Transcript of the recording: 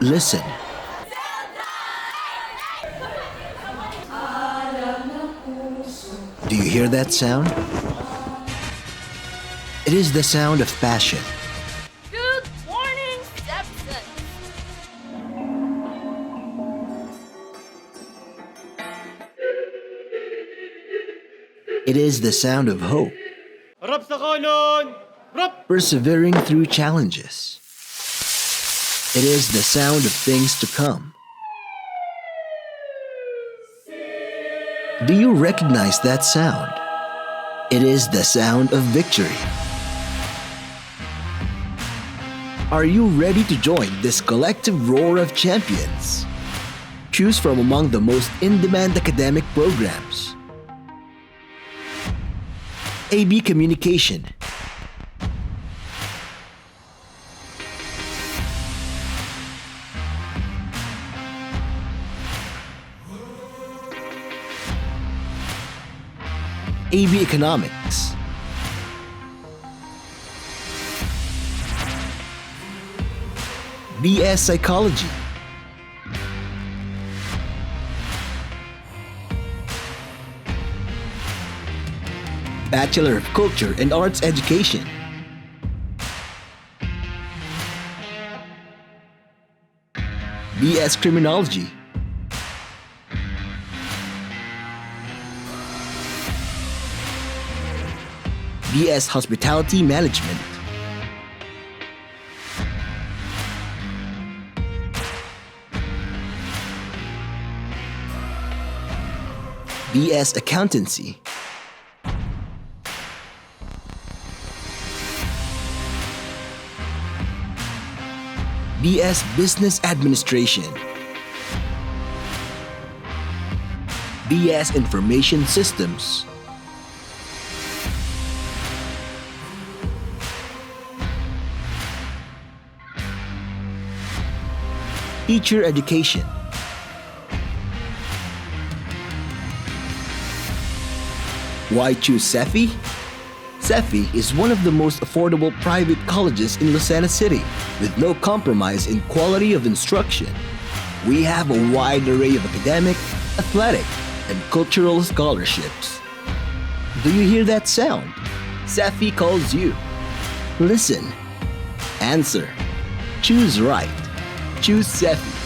Listen. Do you hear that sound? It is the sound of passion. Good morning, Stepson. It is the sound of hope. Rap sa kanan! Rap! Persevering through challenges. It is the sound of things to come. Do you recognize that sound? It is the sound of victory. Are you ready to join this collective roar of champions? Choose from among the most in-demand academic programs. AB Communication, AB Economics, BS Psychology, Bachelor of Culture and Arts Education, BS Criminology, BS Hospitality Management, BS Accountancy, BS Business Administration, BS Information Systems, Teacher Education, Why choose CEFI? CEFI is one of the most affordable private colleges in Lucena City, with no compromise in quality of instruction. We have a wide array of academic, athletic, and cultural scholarships. Do you hear that sound? CEFI calls you. Listen. Answer. Choose right. Choose CEFI.